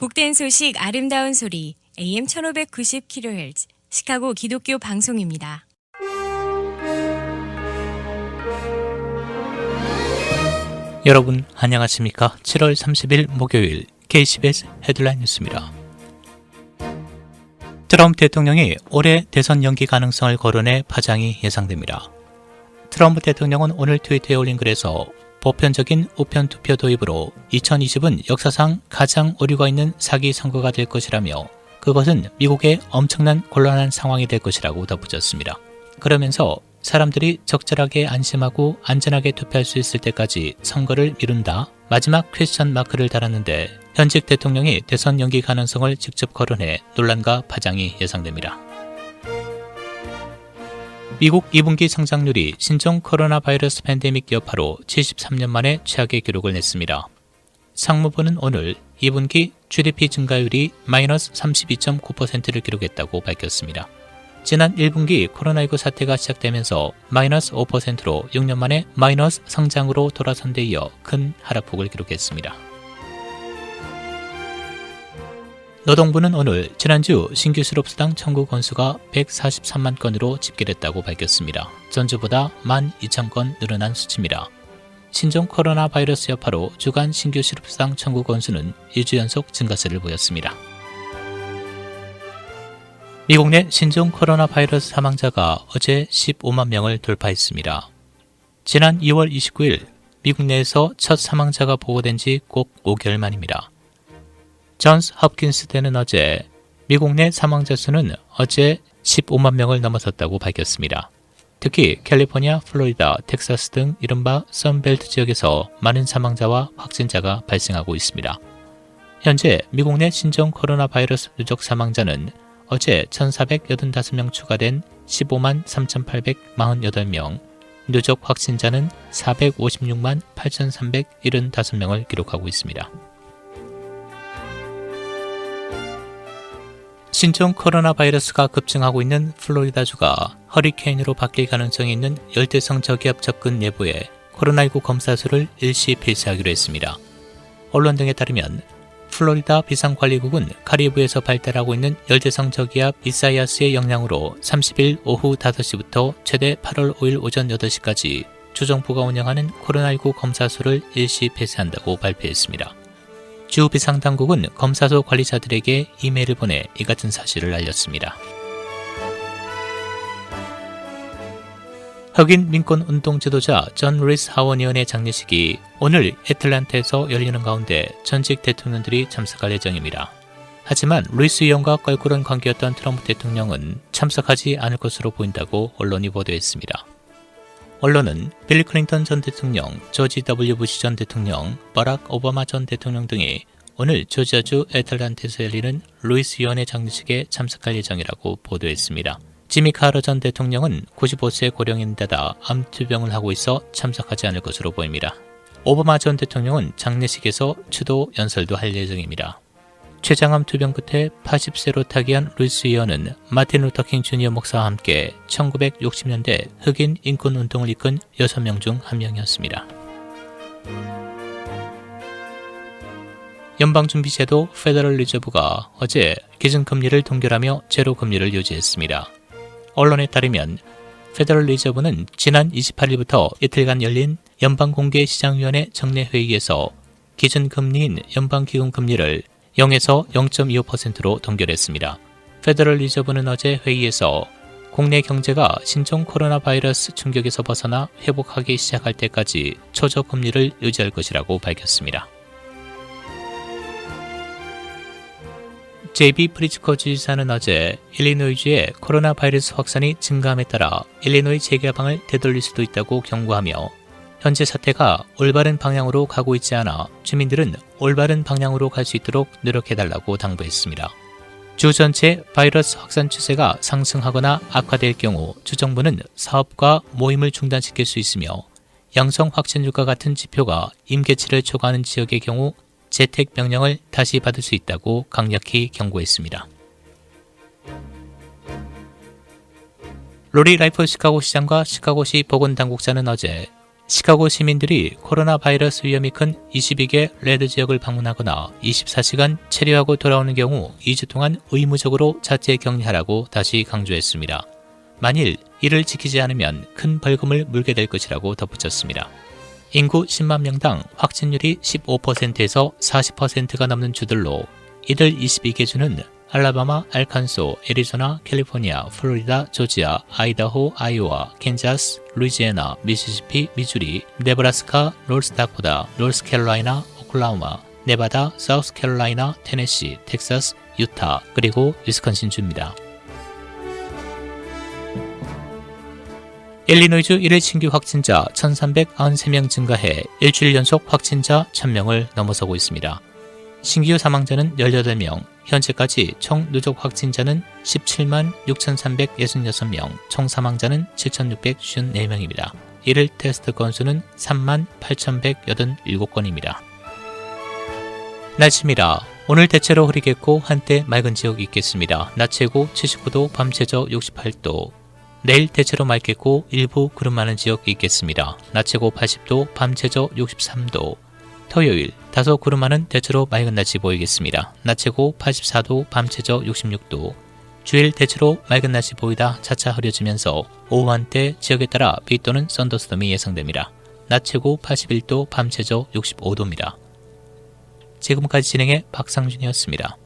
복된 소식 아름다운 소리 AM 1590kHz 시카고 기독교 방송입니다. 여러분 안녕하십니까? 7월 30일 목요일 KCBS 헤드라인 뉴스입니다. 트럼프 대통령이 올해 대선 연기 가능성을 거론해 파장이 예상됩니다. 트럼프 대통령은 오늘 트위터에 올린 글에서 보편적인 우편 투표 도입으로 2020은 역사상 가장 오류가 있는 사기 선거가 될 것이라며 그것은 미국의 엄청난 곤란한 상황이 될 것이라고 덧붙였습니다. 그러면서 사람들이 적절하게 안심하고 안전하게 투표할 수 있을 때까지 선거를 미룬다. 마지막 퀘스천 마크를 달았는데 현직 대통령이 대선 연기 가능성을 직접 거론해 논란과 파장이 예상됩니다. 미국 2분기 성장률이 신종 코로나 바이러스 팬데믹 여파로 73년 만에 최악의 기록을 냈습니다. 상무부는 오늘 2분기 GDP 증가율이 마이너스 32.9%를 기록했다고 밝혔습니다. 지난 1분기 코로나19 사태가 시작되면서 마이너스 5%로 6년 만에 마이너스 성장으로 돌아선 데 이어 큰 하락폭을 기록했습니다. 노동부는 오늘 지난주 신규 실업수당 청구 건수가 143만 건으로 집계됐다고 밝혔습니다. 전주보다 12,000건 늘어난 수치입니다. 신종 코로나 바이러스 여파로 주간 신규 실업수당 청구 건수는 2주 연속 증가세를 보였습니다. 미국 내 신종 코로나 바이러스 사망자가 어제 15만 명을 돌파했습니다. 지난 2월 29일 미국 내에서 첫 사망자가 보고된 지 꼭 5개월 만입니다. 존스 홉킨스 대는 어제 미국 내 사망자 수는 어제 15만 명을 넘어섰다고 밝혔습니다. 특히 캘리포니아, 플로리다, 텍사스 등 이른바 선벨트 지역에서 많은 사망자와 확진자가 발생하고 있습니다. 현재 미국 내 신종 코로나 바이러스 누적 사망자는 어제 1,485명 추가된 15만 3,848명, 누적 확진자는 456만 8,375명을 기록하고 있습니다. 신종 코로나 바이러스가 급증하고 있는 플로리다주가 허리케인으로 바뀔 가능성이 있는 열대성 저기압 접근 내부에 코로나19 검사소를 일시 폐쇄하기로 했습니다. 언론 등에 따르면 플로리다 비상관리국은 카리브에서 발달하고 있는 열대성 저기압 이사이아스의 영향으로 30일 오후 5시부터 최대 8월 5일 오전 8시까지 주정부가 운영하는 코로나19 검사소를 일시 폐쇄한다고 발표했습니다. 주 비상당국은 검사소 관리자들에게 이메일을 보내 이 같은 사실을 알렸습니다. 흑인 민권운동 지도자 존 루이스 하원 의원의 장례식이 오늘 애틀랜타에서 열리는 가운데 전직 대통령들이 참석할 예정입니다. 하지만 루이스 의원과 껄끄러운 관계였던 트럼프 대통령은 참석하지 않을 것으로 보인다고 언론이 보도했습니다. 언론은 빌 클린턴 전 대통령, 조지 W. 부시 전 대통령, 버락 오바마 전 대통령 등이 오늘 조지아주 애틀랜타에서 열리는 루이스 의원의 장례식에 참석할 예정이라고 보도했습니다. 지미 카터 전 대통령은 95세 고령인데다 암투병을 하고 있어 참석하지 않을 것으로 보입니다. 오바마 전 대통령은 장례식에서 추도 연설도 할 예정입니다. 췌장암 투병 끝에 80세로 타계한 루이스 의원은 마틴 루터킹 주니어 목사와 함께 1960년대 흑인 인권운동을 이끈 6명 중 한 명이었습니다. 연방준비제도 페더럴 리저브가 어제 기준금리를 동결하며 제로금리를 유지했습니다. 언론에 따르면 페더럴 리저브는 지난 28일부터 이틀간 열린 연방공개시장위원회 정례회의에서 기준금리인 연방기금금리를 0에서 0.25%로 동결했습니다. 페더럴 리저브는 어제 회의에서 국내 경제가 신종 코로나 바이러스 충격에서 벗어나 회복하기 시작할 때까지 초저금리를 유지할 것이라고 밝혔습니다. JB 프리츠커 주지사는 어제 일리노이주의 코로나 바이러스 확산이 증가함에 따라 일리노이 재개방을 되돌릴 수도 있다고 경고하며 현재 사태가 올바른 방향으로 가고 있지 않아 주민들은 올바른 방향으로 갈 수 있도록 노력해달라고 당부했습니다. 주 전체 바이러스 확산 추세가 상승하거나 악화될 경우 주정부는 사업과 모임을 중단시킬 수 있으며 양성 확진율과 같은 지표가 임계치를 초과하는 지역의 경우 재택 명령을 다시 받을 수 있다고 강력히 경고했습니다. 로리 라이프 시카고 시장과 시카고시 보건당국자는 어제 시카고 시민들이 코로나 바이러스 위험이 큰 22개 레드 지역을 방문하거나 24시간 체류하고 돌아오는 경우 2주 동안 의무적으로 자체 격리하라고 다시 강조했습니다. 만일 이를 지키지 않으면 큰 벌금을 물게 될 것이라고 덧붙였습니다. 인구 10만 명당 확진율이 15%에서 40%가 넘는 주들로 이들 22개 주는 알라바마, 알칸소, 애리조나, 캘리포니아, 플로리다, 조지아, 아이다호, 아이오와, 캔자스, 루이지애나, 미시시피, 미주리, 네브라스카, 노스다코다, 노스캐롤라이나, 오클라호마, 네바다, 사우스캐롤라이나, 테네시, 텍사스, 유타, 그리고 위스콘신주입니다. 일리노이주 1일 신규 확진자 1,393명 증가해 일주일 연속 확진자 1,000명을 넘어서고 있습니다. 신규 사망자는 18명, 현재까지 총 누적 확진자는 17만 6,366명, 총 사망자는 7,654명입니다. 1일 테스트 건수는 3만 8,187건입니다. 날씨입니다. 오늘 대체로 흐리겠고 한때 맑은 지역이 있겠습니다. 낮 최고 79도, 밤 최저 68도. 내일 대체로 맑겠고 일부 구름 많은 지역이 있겠습니다. 낮 최고 80도, 밤 최저 63도. 토요일 다소 구름 많은 대체로 맑은 날씨 보이겠습니다. 낮 최고 84도, 밤 최저 66도. 주일 대체로 맑은 날씨 보이다 차차 흐려지면서 오후 한때 지역에 따라 비 또는 썬더스톰이 예상됩니다. 낮 최고 81도, 밤 최저 65도입니다. 지금까지 진행해 박상준이었습니다.